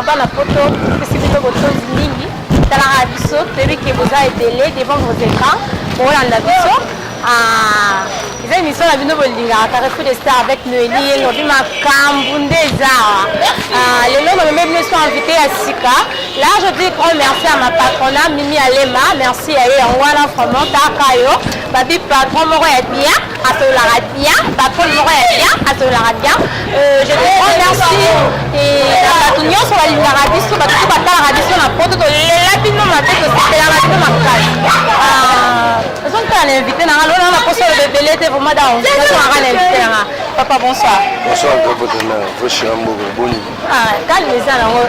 bana poto pesi bino botondi mingi talaka biso toyebi ke boza ebele devant vos écrans boolanda biso eza émission na bino bolingaka Carrefour des Stars avec Noélie elobi makambo nde eza lelo bameme bino so invité ya sika. Là je dis grand merci à ma patronat Mimi Alema, merci à ye yango wana vraiment taka yo babi patron moko ya bien asololaka bien patron moko ya bien asololaka bien. Je dis grand merci bato nyonso balingaka biso bato to batalaka biso na poto tolela bino mabe tosepelaka bino makasi ezongala na invité nanga lona na poso ebele te vraiment dans on a invité nanga. Papa bonsoir. Bonsoir papa tena voshambo boni. Calme ça nango.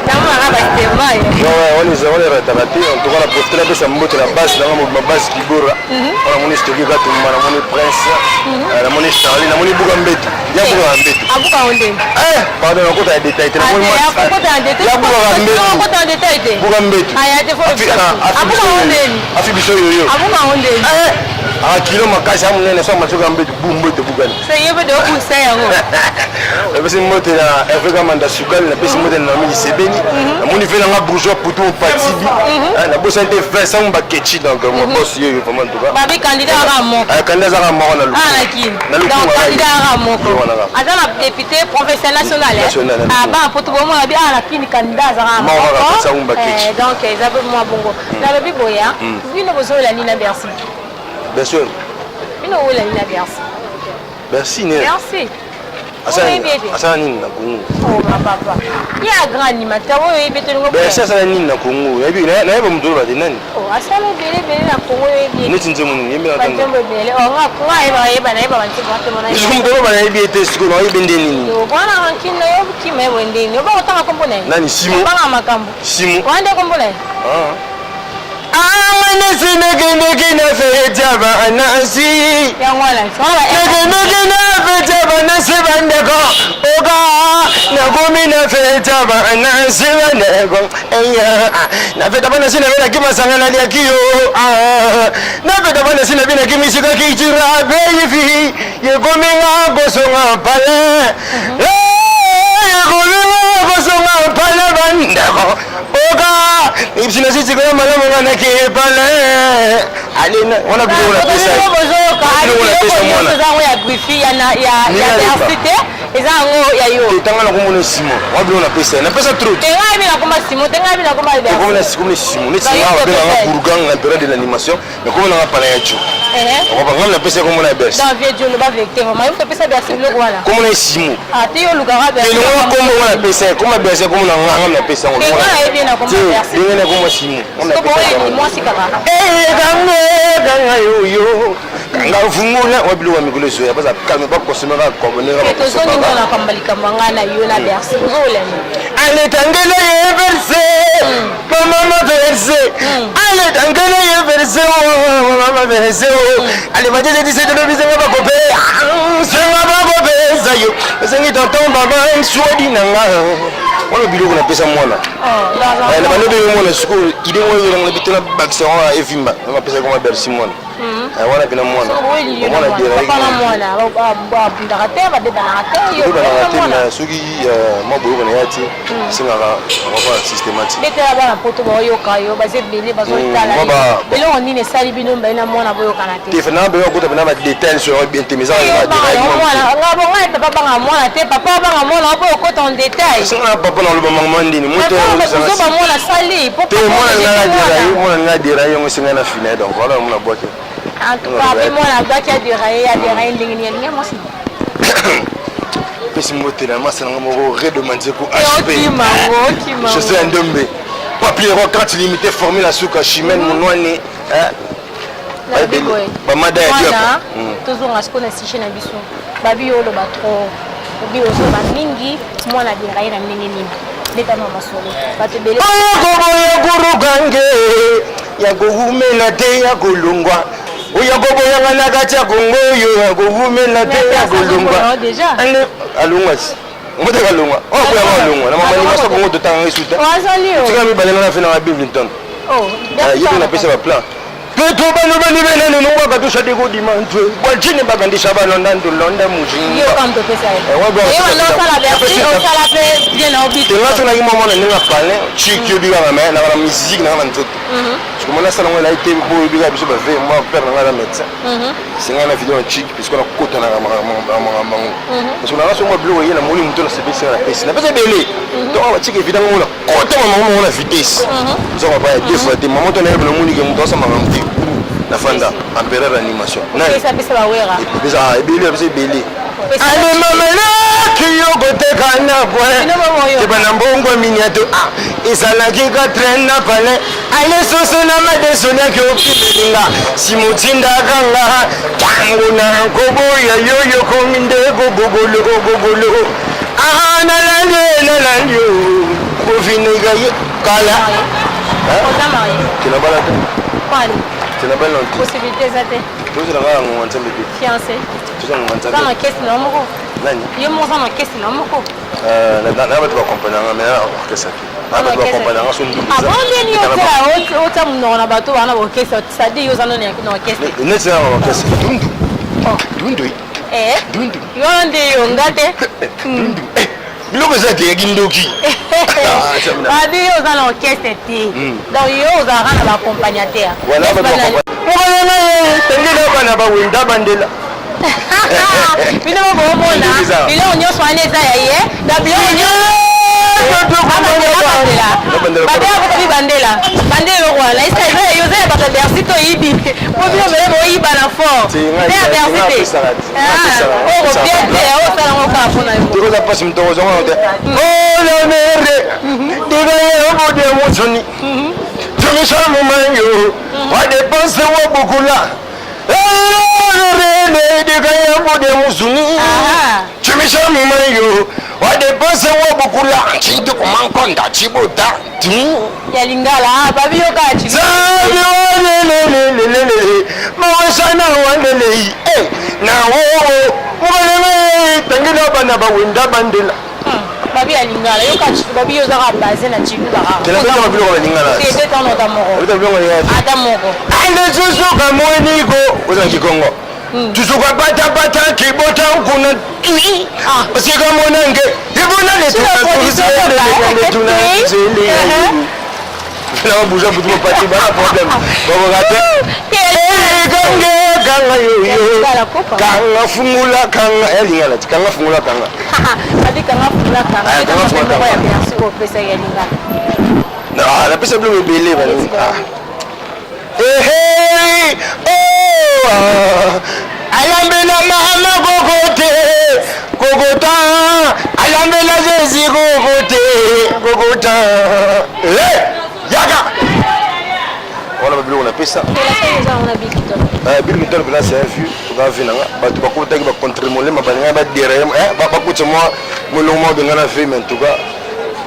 On est ratabati, en tout cas la profiter la base mbote la base dans ma base Kibora. On a mon historique à tout mon prince, la mon Charlie, la mon Bugambeti. Il y a Bugambeti. Abuka onde. Pardon, on compte un détail. On compte un détail. On compte un détail. Bugambeti. Ah, il y a des fois. Abuka onde. Afibiso yoyo. Abuka onde. Ah, kilo makasi amu nene so machoka mbetu bumbote bugani. C'est yebe de kusa yango. La base mbote na Afrika manda sugal na base mbote na mili sebeni. Na moni fait nga bourgeois pour tout patibi. Na bosse inte fait ça mba kechi donc mon boss yoyo vraiment en tout cas. Babi candidat à moko. Candidat à moko na luku. Na luku. Donc candidat à moko. Azana député provincial national. Ah ba poto bomo abi ala kini candidat à moko. Donc ils avaient moi bongo. Na babi boya. Vino bozo la nina Bercy. Bien sûr. Vino la nina Bercy. Merci né. Merci. Asa nini na Congo? Oh ma papa. Il y a grand animateur oui bete ngo. Ben ça nini na Congo? Yebi na yeba mutolo ba nani? Oh asa le bele na Congo yebi. Neti nze mungu yebi na Congo. Ba bele. Oh nga kwa yeba na bantu bote mona. Isu mutolo ba yebi ete siko na yebi ndeni nini? Yo bwana wankina yo kima yo ndeni. Yo ba otanga kombo nani? Nani Simo? Ba makambo. Simo. Wande kombo nani? Nagina fejaba anasi. Yangwala. Nagina fejaba nasi bandeko. Oga nagumina fejaba anasi bandeko. Eya. Na feta bana sina bena kima sangana lia kiyo. Na feta bana sina bena kimi shika kichira beyifi. Yegominga bosonga pale. Yegominga bosonga pale bandeko. Oga ibsina sisi kwa malamu ngana kipale alina wana bilo la pesa ya brifi ya diversité ezango ya yo tanga na komona Simo wa bilo na pesa trop tenga bi na koma Simo tenga bi na koma Bercy komona Simo ne tsinga wa bila na kurgang na période de l'animation mais komona na pana yacho on va ngam na pesa komona Bercy dans vieux Dieu le ba vecteur ma yo pesa Bercy bilo wala komona Simo ah te yo lugara Bercy te no komona na pesa komona Bercy komona ngam na pesa on tenga e bi na koma Bercy tenga na koma Simo on na pesa moi si kaba ganga yo kanga fungula wa bilo wa mikulo so ya basa calme pas consommer ka konvenir ka to zoni ngona kambalika mangana yo na Bercy ngole ale tangela ye verse mama verse ale tangela ye verse mama verse ale baje dise de bizenga ba kope senga ba kope zayo sengi tonton baba swadi nanga wala bilo kuna pesa mwana na bano be mwana school ide ngoyo ngala bitela baksa wa evimba na pesa kwa Bercy mwana wana bina mwana mwana dira papa mwana ba bunda te ba beba na te yo mwana suki maboyo na yati singa ba systematique betela bana poto ba yo kayo ba zebele ba zo tala belo on ni sali bino mba ina mwana boyo kana te tefena be ko bina ba détails sur bien temisa mwana ngabo ngai papa banga mwana te papa banga mwana boyo ko ton détail singa papa na lo mama ndini moto zo ba mwana sali te mwana nga dira yo singa na fina donc voilà mwana boite en tout cas puis moi la boîte a dira ndingi ni moi si pesi moté na masa nga moko redemander ko HP je suis un dombe papier quand limité formé la souka chimène monwane ba mada ya dia toujours asko na siche na biso babi yo lo ba trop obi ozo ba mingi mwana dira ina ndingi ni leta mama solo bato bele ya guru gange ya gohumela te ya golungwa oya gobo yanga na kacha kongoyo ya gohumela te ya golungwa déjà alungwas ngote kalungwa o ko ya malungwa na mama ni maso kongo to tanga isuta wazali o tika mi balena na fina wa Bivington oh yipo na pesa ba plan Peto bano bani bene no waka to shade go dimanche. Bwalchini bagandisha bano ndando londa mujinga. Yo kam to pesa ye. Wabo. Yo no sala berti, o sala pe bien obi. Tenga tuna ki mama na ninga pale, chiki biga na na la musique na na ntoto. Parce que mon sala ngala été bo biga biso ba fait moi père na la médecin. C'est ngana vidéo chiki puisque na kota na mama. Parce que na so mo blo yena moli muto na sebisa na pesa. Na pesa belé. Donc on chiki vidéo ngona kota mama na vitesse. Ça va pas deux fois des moments on est moni ke muto sa mama mti. La fanda empereur animation. Na pesa ba wera. Pesa ebele belé. Ale mama yo kote kana kwa tebana mbongo miniato isalaki ka train na pale ale soso na madeso na ki opilinga simutinda kanga tangu na koboya yoyo kominde gogolo na lande kofinega kala kinabala kwani kinabala possibilité zate tozela ngala ngwantsamba fiancé tozela ngwantsamba sama kesi na moko nani yo mo sama kesi na moko na bato bakompagnanga mais orchestre bato bakompagnanga so ndubiza avant ndeni yo ota munoko na bato wana orchestre sadi yo zano na orchestre neti na orchestre dundu dundu yo nde yo ngate dundu biloko eza te yaki ndoki babi yo oza na orchestre te donc yo ozalaka na baaccompagnateur mokoyana tengeli bana bawenda bandela bino bomona biloko nyonso wana eza ya ye na biloko nyonso bandela eloko wana yoza ya bato bersi to oyibi po bino mele boyiba na fort me ya bersi te oko bien te osalango kaka mpona yokoza mpasi mtokozongo te olamere dikayeobode musuni tumishamumanyo wadepanse wobukula dikayeobode musuni tumishamumanyo wadepanse wobukula chinto kumankonda chibota ya lingala babi yo kaka chiki zabi walelelelelele mawasana walelei nawo mubaleme tangela bana bawenda bandela babi ya lingala yo kaka chiki babi yo ozaka base na chiki telefona biloko balingala tete tano ata moko ata moko ande susuka mweniko oza kikongo tusuka patapata kibota kuna basika monange ibona na bouger pour tout parti pas problème bon raté kanga yo kanga fungula kanga elingala kanga fungula kanga adi kanga fungula kanga kanga ya merci au pesa ya lingala non la pesa bleu belé alambela mama kokota alambela zezi kokota yaka wana babilo na pesa bilkitol bila c'est un vieux va venir bato bakotaki bacontremole mabalinga badere bakutsa mwa molongo bengana fe mais en tout cas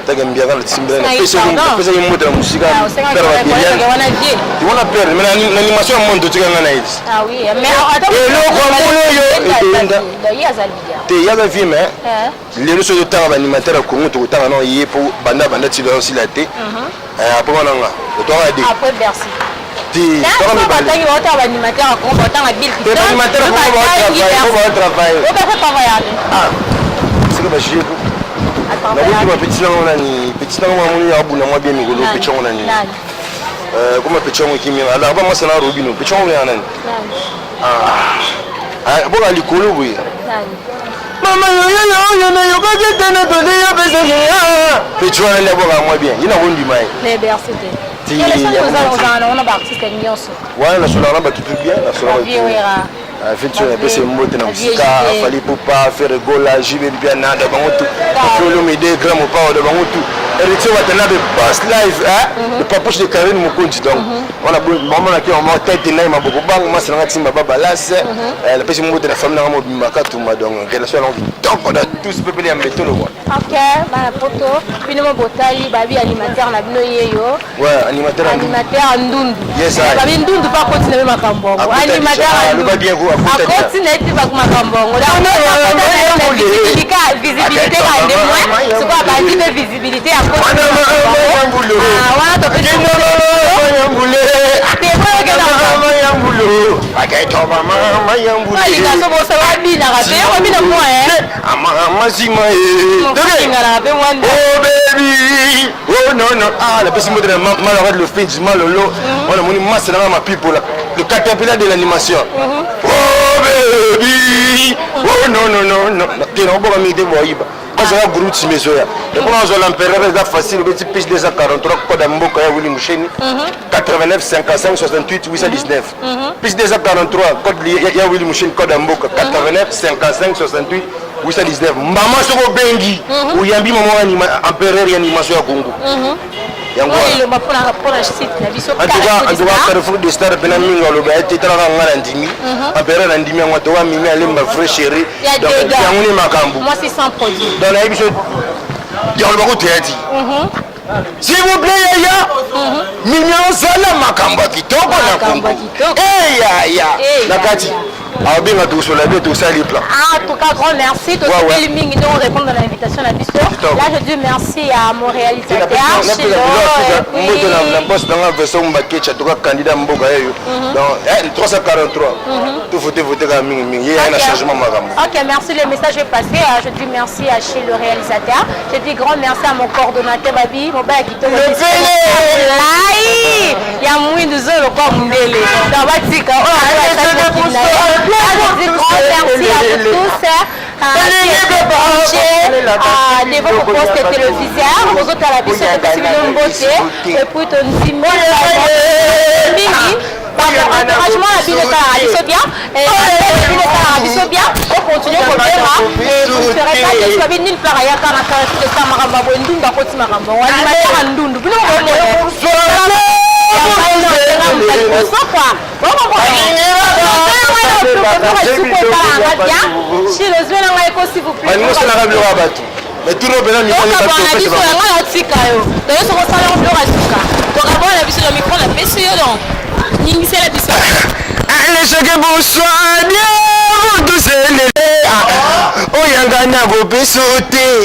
taka mbiaka na tsimbela na pesa ki moto na musika père wa biliane tu wana père mais na animation ya monde tika ngana hivi ah oui mais attends eloko amulo yo etenda te yaza vie mais lelo so tanga ba animateur ya Congo to tanga no yepo banda ti do sila te après wana nga to wa di après Bercy ti to mi batangi wota ba animateur ya Congo tanga bil ki te animateur ya Congo va travailler o ba travailler ah c'est que ba chier na petit nango nani petit nango mamuni ya buna mwa bien migolo petit nango nani comment petit nango kimi ala ba masana robino petit nango ya nani boka likolo boye mama yo na yo ka tena to de ya pesa ya petit wana le boka mwa bien ina bondi mai le bercé te on a ba artiste nyonso wana na sola na ba tutu bien na sola effectivement pesa mbote na musika fali popa faire gola jibe bien nada bangotu folo mede gram power de bangotu erite watana be pass live le papoche de Karine Mukonji donc on a maman na ki on m'a tête na maboko bango masa na timba baba las la pesa mbote na famille na mo bimaka tuma donc relation longue donc on a tous peuple ya mbeto lo OK ba poto bino mo botali babi animateur na bino yeyo ouais animateur ndundu yes babi ndundu pa continuer makambo animateur continue eti bakumakambongo visibilité kande moi sikoa bandi pe visibilité ya wana topesa baketoba mama yambule alinga so ça va bien raté on bien moi mama sima oh baby oh non non ah la personne de mal le fait du mal lolo on a moni masse dans ma pipe là le caterpillar de l'animation oh baby oh non non non non tu n'as pas mis de voix parce que groupe Simezoya et pour nous l'empereur est facile petit pitch 243 code Mboka ya Willy Moucheni 89 55 68 819 pitch 243 code ya Willy Moucheni code Mboka 89 55 68 819 maman soko bengi uyambi maman anima empereur ya animation ya Congo yango le ma pour la site la biso en tout cas Carrefour de Star pena minga lo ba titra ngala ndimi empereur na ndimi ngwa to wa mimi alemba vrai chéri donc yango ni makambo moi c'est sans produit dans la émission yango ba ko théâtre s'il vous plaît yaya mignon sala makambo kitoko na Congo ya nakati ah bien tout sur la bien tout ça les plans en tout cas grand merci de filming nous répondre à l'invitation à biso là je dis merci à mon réalisateur la boss dans la version Mbakecha tout cas candidat Mboka yo donc 343 tout voter ka mingi il y a un changement makambo. OK merci le message est passé je dis merci à chez le réalisateur je dis grand merci à mon coordonnateur Babi mon bac kitoko il y a moins de zone le corps ndele dans batika je dis grand merci à vous tous devant vos postes téléviseurs vos autres à la biso et puis ton film encouragement à Bino Bisobia et Bino Bisobia on continue au programme et vous ne serez pas que tu avais nulle part ailleurs quand on a fait ça maramba ndunda koti maramba on a pas ndundu bino allez chacun bonsoir bien vous tous les oh yanga na go sauter